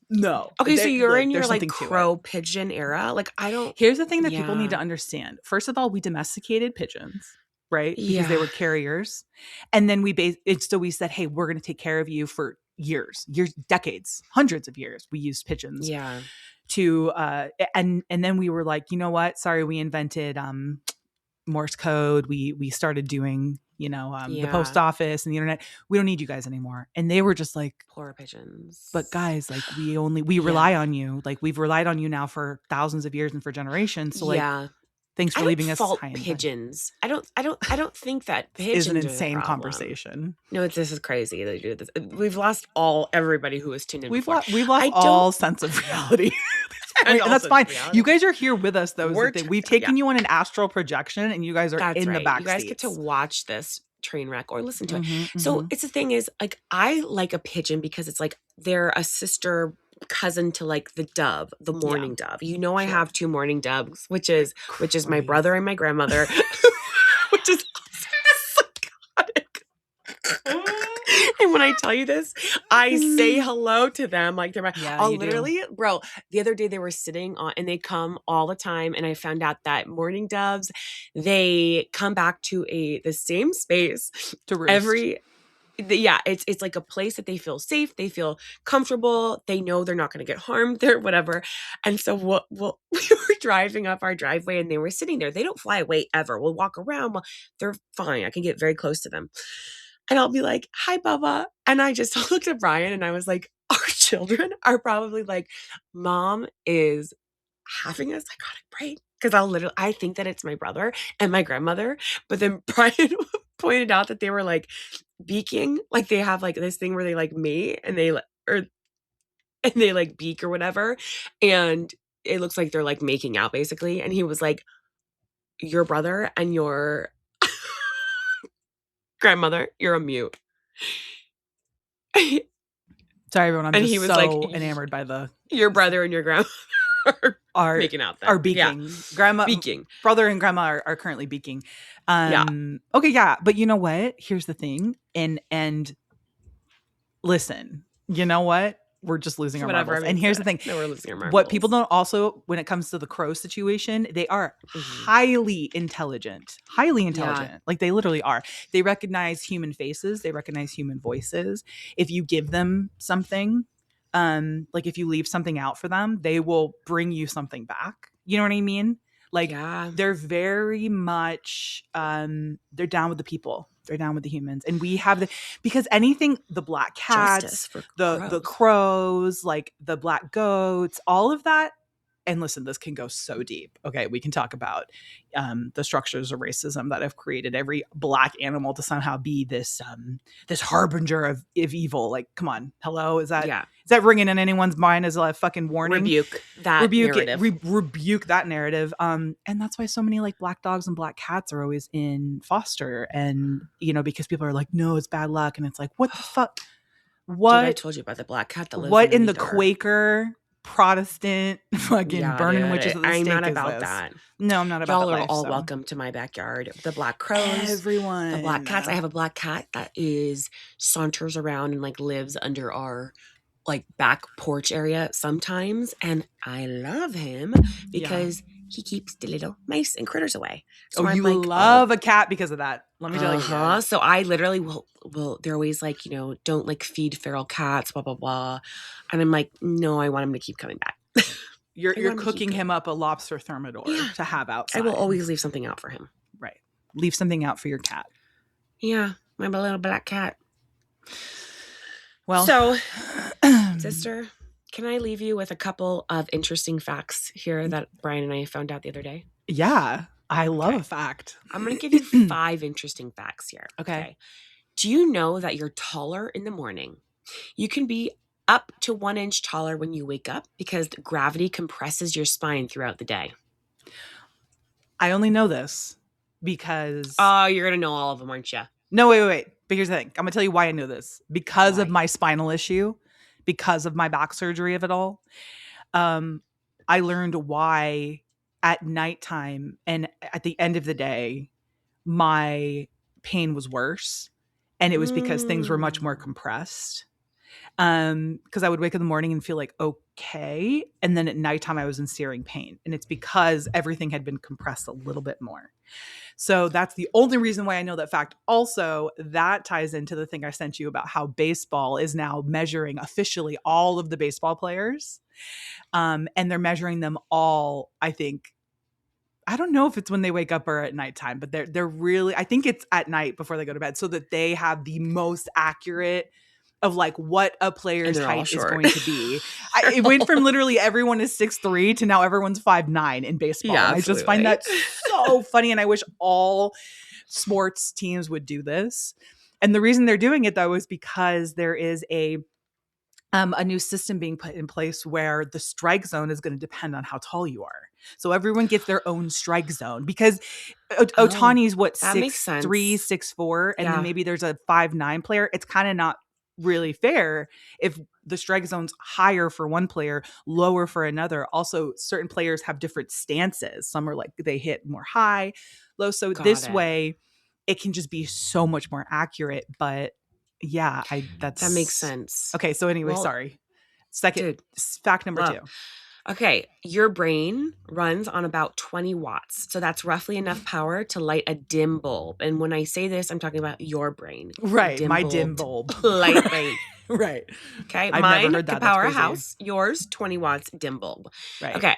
[SPEAKER 2] no.
[SPEAKER 3] Okay, so you're in your like crow pigeon era. Like I don't.
[SPEAKER 2] Here's the thing that people need to understand. First of all, we domesticated pigeons, right? Because they were carriers. And then we said, hey, we're going to take care of you for years, decades, hundreds of years. We used pigeons to and then we were like, you know what, sorry, we invented Morse code, we started doing the post office and the internet, we don't need you guys anymore. And they were just like,
[SPEAKER 3] poor pigeons,
[SPEAKER 2] but guys, like we rely on you, like we've relied on you now for thousands of years and for generations, so like thanks for leaving us
[SPEAKER 3] fault pigeons. I don't think that pigeons
[SPEAKER 2] is an insane conversation.
[SPEAKER 3] No, this is crazy. They do this. We've lost everybody who was tuned in. We've lost
[SPEAKER 2] all sense of reality. And that's fine. Reality. You guys are here with us though. We've taken you on an astral projection, and you guys are in the back.
[SPEAKER 3] You guys get to watch this train wreck or listen to it. So it's the thing is, like, I like a pigeon because it's like they're a sister cousin to like the dove, the mourning dove. I have two mourning doves, which is my brother and my grandmother, which is psychotic. And when I tell you this, I say hello to them like they're literally, bro. The other day they were sitting on, and they come all the time, and I found out that mourning doves, they come back to the same space
[SPEAKER 2] to roost.
[SPEAKER 3] It's like a place that they feel safe, they feel comfortable, they know they're not going to get harmed there, whatever. And so we were driving up our driveway, and they were sitting there. They don't fly away ever. We'll walk around. Well, they're fine. I can get very close to them. And I'll be like, hi, Bubba. And I just looked at Brian and I was like, our children are probably like, Mom is having a psychotic break. Because I think that it's my brother and my grandmother. But then Brian pointed out that they were like beaking. Like they have like this thing where they like mate and they like beak or whatever. And it looks like they're like making out basically. And he was like, your brother and your grandmother, you're a mute.
[SPEAKER 2] Sorry, everyone. I'm
[SPEAKER 3] And
[SPEAKER 2] just
[SPEAKER 3] he was
[SPEAKER 2] so
[SPEAKER 3] like,
[SPEAKER 2] enamored by
[SPEAKER 3] your brother and your grandma are making out.
[SPEAKER 2] Are beaking.
[SPEAKER 3] Yeah.
[SPEAKER 2] Grandma,
[SPEAKER 3] beaking.
[SPEAKER 2] Brother and grandma are currently beaking.
[SPEAKER 3] Yeah.
[SPEAKER 2] Okay, yeah. But you know what? Here's the thing. And listen, you know what? We're just losing our marbles. And here's the thing.
[SPEAKER 3] No, we're losing our marbles.
[SPEAKER 2] What people don't also, when it comes to the crow situation, they are highly intelligent. Highly intelligent. Yeah. Like they literally are. They recognize human faces. They recognize human voices. If you give them something, like if you leave something out for them, they will bring you something back. You know what I mean? Like they're very much, they're down with the people. They're down with the humans. And we have because anything, the black cats, the crows, like the black goats, all of that. And listen, this can go so deep. Okay, we can talk about the structures of racism that have created every black animal to somehow be this this harbinger of evil. Like, come on, hello, is that ringing in anyone's mind as a fucking warning?
[SPEAKER 3] Rebuke that narrative.
[SPEAKER 2] Rebuke that narrative. And that's why so many like black dogs and black cats are always in foster, and you know, because people are like, no, it's bad luck, and it's like, what the fuck? What?
[SPEAKER 3] Dude, I told you about the black cat that lives
[SPEAKER 2] what in the
[SPEAKER 3] door.
[SPEAKER 2] Quaker Protestant fucking burning witches of the stake.
[SPEAKER 3] I'm not about that.
[SPEAKER 2] No, I'm not about
[SPEAKER 3] Y'all
[SPEAKER 2] that.
[SPEAKER 3] Y'all are all welcome to my backyard. The black crows,
[SPEAKER 2] everyone,
[SPEAKER 3] the black cats. I have a black cat that saunters around and like lives under our like back porch area sometimes, and I love him because he keeps the little mice and critters away.
[SPEAKER 2] So I'm like, love a cat because of that. Let me tell you.
[SPEAKER 3] So I literally will. They're always like, you know, don't like feed feral cats, blah blah blah. And I'm like, no, I want him to keep coming back.
[SPEAKER 2] You're cooking him up a lobster thermidor to have outside.
[SPEAKER 3] I will always leave something out for him.
[SPEAKER 2] Right. Leave something out for your cat.
[SPEAKER 3] Yeah, my little black cat.
[SPEAKER 2] Well,
[SPEAKER 3] so sister, can I leave you with a couple of interesting facts here that Brian and I found out the other day?
[SPEAKER 2] Yeah, I love a fact.
[SPEAKER 3] I'm going to give you 5 interesting facts here. Okay. Do you know that you're taller in the morning? You can be up to 1 inch taller when you wake up because gravity compresses your spine throughout the day.
[SPEAKER 2] I only know this because...
[SPEAKER 3] Oh, you're going to know all of them, aren't you?
[SPEAKER 2] No, wait. But here's the thing. I'm going to tell you why I know this. Because of my spinal issue, because of my back surgery of it all, I learned why at nighttime and at the end of the day, my pain was worse. And it was because things were much more compressed. Because I would wake up in the morning and feel like, okay. And then at nighttime, I was in searing pain. And it's because everything had been compressed a little bit more. So that's the only reason why I know that fact. Also, that ties into the thing I sent you about how baseball is now measuring officially all of the baseball players. And they're measuring them all, I think. I don't know if it's when they wake up or at nighttime, but they're really, I think it's at night before they go to bed so that they have the most accurate of like what a player's height is going to be. It went from literally everyone is 6'3" to now everyone's 5'9" in baseball. Yeah, I just find that so funny. And I wish all sports teams would do this. And the reason they're doing it though is because there is a new system being put in place where the strike zone is going to depend on how tall you are. So everyone gets their own strike zone because Ohtani's 6'3", 6'4", and then maybe there's a 5'9" player. It's kind of not really fair if the strike zone's higher for one player, lower for another. Also, certain players have different stances. Some are like they hit more high, low. So this way, it can just be so much more accurate. But yeah, that makes
[SPEAKER 3] sense.
[SPEAKER 2] Okay, so anyway, sorry. Second fact number 2.
[SPEAKER 3] Okay, your brain runs on about 20 watts. So that's roughly enough power to light a dim bulb. And when I say this, I'm talking about your brain.
[SPEAKER 2] Right, my dim bulb.
[SPEAKER 3] Light brain.
[SPEAKER 2] Right.
[SPEAKER 3] Okay,
[SPEAKER 2] I've
[SPEAKER 3] mine
[SPEAKER 2] never heard that.
[SPEAKER 3] could power a house. Yours, 20 watts, dim bulb.
[SPEAKER 2] Right.
[SPEAKER 3] Okay,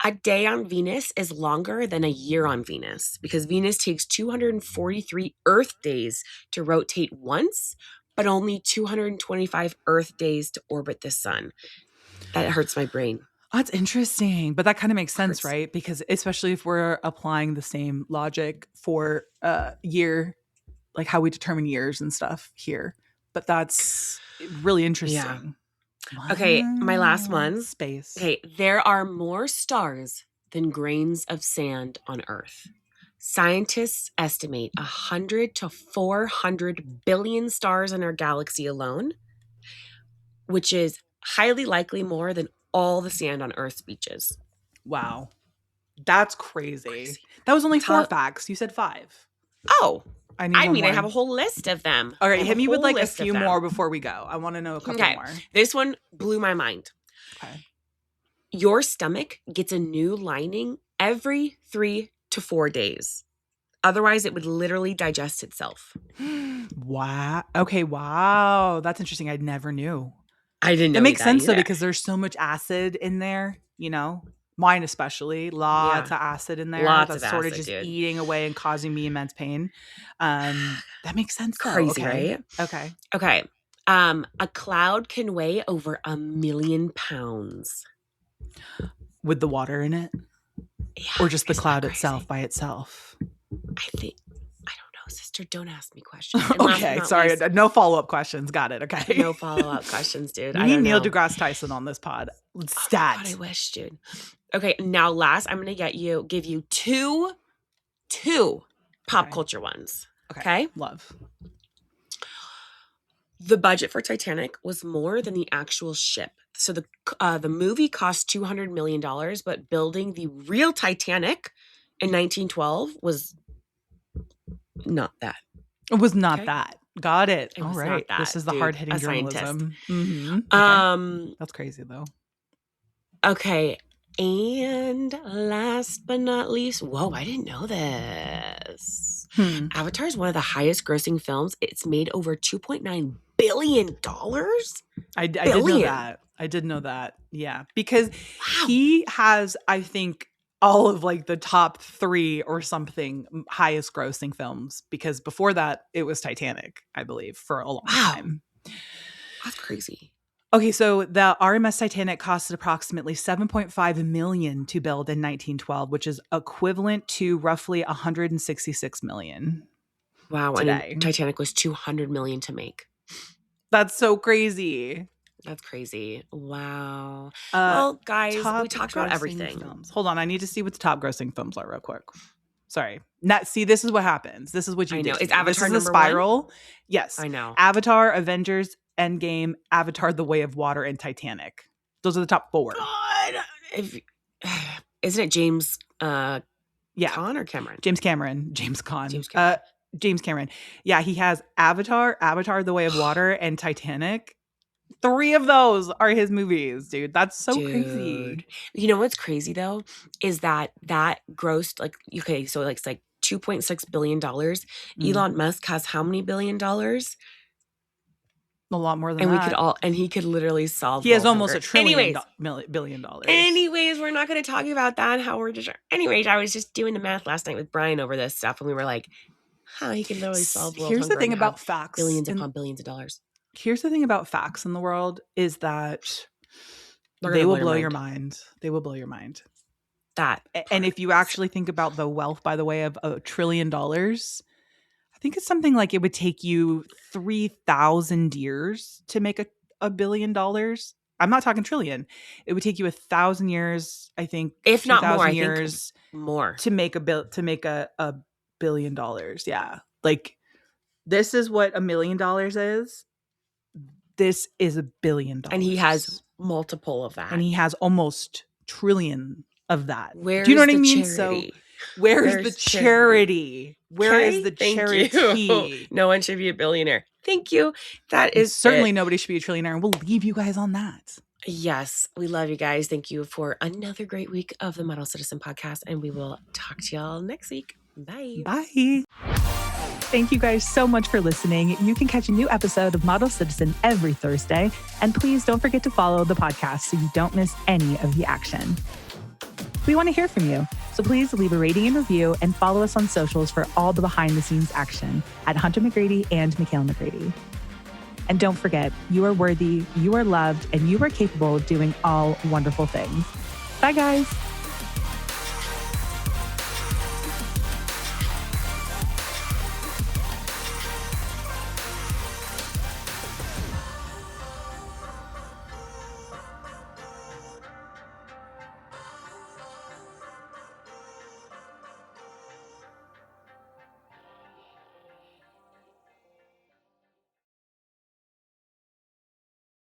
[SPEAKER 3] a day on Venus is longer than a year on Venus because Venus takes 243 Earth days to rotate once, but only 225 Earth days to orbit the sun. That hurts my brain.
[SPEAKER 2] That's interesting, but that kind of makes sense, right? Because especially if we're applying the same logic for year, like how we determine years and stuff here. But that's really interesting.
[SPEAKER 3] Yeah. Wow. Okay, my last one.
[SPEAKER 2] Space.
[SPEAKER 3] Okay, there are more stars than grains of sand on Earth. Scientists estimate 100 to 400 billion stars in our galaxy alone, which is highly likely more than all the sand on Earth's beaches.
[SPEAKER 2] Wow. That's crazy. That was only 4 facts. You said 5.
[SPEAKER 3] Oh. I have a whole list of them.
[SPEAKER 2] All right, hit me with like a few more before we go. I want to know a couple more.
[SPEAKER 3] This one blew my mind.
[SPEAKER 2] Okay.
[SPEAKER 3] Your stomach gets a new lining every 3 to 4 days. Otherwise, it would literally digest itself.
[SPEAKER 2] Wow. Okay, wow. That's interesting. I never knew.
[SPEAKER 3] I didn't know
[SPEAKER 2] that makes sense
[SPEAKER 3] either.
[SPEAKER 2] though, because there's so much acid in there, you know, mine especially, lots of acid in there. That's sort of just eating away and causing me immense pain. That makes sense though.
[SPEAKER 3] Crazy, right? Okay. A cloud can weigh over 1 million pounds.
[SPEAKER 2] With the water in it? Yeah, or just the cloud itself by itself?
[SPEAKER 3] I don't know, sister. Don't ask me questions.
[SPEAKER 2] Okay, sorry. No follow-up questions. Got it. Okay.
[SPEAKER 3] No follow-up questions, dude.
[SPEAKER 2] We need Neil deGrasse Tyson on this pod. Stats.
[SPEAKER 3] Oh my God, I wish, dude. Okay, now last, I'm going to give you two pop culture ones. Okay?
[SPEAKER 2] Love.
[SPEAKER 3] The budget for Titanic was more than the actual ship. So the movie cost $200 million, but building the real Titanic in 1912 was not that.
[SPEAKER 2] It was not that. Got it. All right. This is the hard-hitting journalism. Mm-hmm. Okay. That's crazy though.
[SPEAKER 3] Okay. And last but not least, whoa, I didn't know this. Avatar is one of the highest grossing films. It's made over $2.9 billion.
[SPEAKER 2] I did know that. I did know that. Yeah. Because he has, I think, all of like the top 3 or something highest grossing films, because before that it was Titanic, I believe, for a long time.
[SPEAKER 3] That's crazy.
[SPEAKER 2] Okay, so the RMS Titanic costed approximately $7.5 million to build in 1912, which is equivalent to roughly $166 million.
[SPEAKER 3] Wow, today. And Titanic was $200 million to make.
[SPEAKER 2] That's so crazy.
[SPEAKER 3] That's crazy. Wow. Well, guys, we talked about everything.
[SPEAKER 2] Films. Hold on. I need to see what the top grossing films are real quick. Sorry. See, this is what happens. This is what you do.
[SPEAKER 3] Is Avatar
[SPEAKER 2] this is a spiral.
[SPEAKER 3] 1?
[SPEAKER 2] Yes.
[SPEAKER 3] I know.
[SPEAKER 2] Avatar, Avengers, Endgame, Avatar, The Way of Water, and Titanic. Those are the top 4.
[SPEAKER 3] God. Isn't it James Caan or Cameron?
[SPEAKER 2] James Cameron. James Cameron. Yeah, he has Avatar, The Way of Water, and Titanic. 3 of those are his movies, dude. That's so crazy.
[SPEAKER 3] You know what's crazy though is that grossed so it's like $2.6 billion. Elon Musk has how many $billion? A
[SPEAKER 2] lot more than that.
[SPEAKER 3] He could literally solve.
[SPEAKER 2] He has almost $1 trillion billion.
[SPEAKER 3] Anyways, we're not going to talk about that. Anyways, I was just doing the math last night with Brian over this stuff, and we were like, he can literally solve world
[SPEAKER 2] Here's the thing about facts.
[SPEAKER 3] Billions upon billions of dollars.
[SPEAKER 2] Here's the thing about facts in the world is that they will blow your mind. They will blow your mind. And if you actually think about the wealth, by the way, of $1 trillion, I think it's something like it would take you 3,000 years to make $1 billion. I'm not talking trillion. It would take you 1,000 years, I think,
[SPEAKER 3] if not more.
[SPEAKER 2] Years
[SPEAKER 3] I think more
[SPEAKER 2] to make $1 billion. Yeah, like this is what $1 million is. This is $1 billion.
[SPEAKER 3] And he has multiple of that.
[SPEAKER 2] And he has almost trillion of that.
[SPEAKER 3] Where's
[SPEAKER 2] Do you know what I mean?
[SPEAKER 3] Charity?
[SPEAKER 2] So where's the charity? Where is the charity?
[SPEAKER 3] No one should be a billionaire. Thank you. That is
[SPEAKER 2] certainly nobody should be a trillionaire. And we'll leave you guys on that.
[SPEAKER 3] Yes, we love you guys. Thank you for another great week of the Model Citizen podcast, and we will talk to y'all next week. Bye.
[SPEAKER 2] Bye.
[SPEAKER 1] Thank you guys so much for listening. You can catch a new episode of Model Citizen every Thursday. And please don't forget to follow the podcast so you don't miss any of the action. We want to hear from you. So please leave a rating and review and follow us on socials for all the behind the scenes action at Hunter McGrady and Michaela McGrady. And don't forget, you are worthy, you are loved, and you are capable of doing all wonderful things. Bye, guys.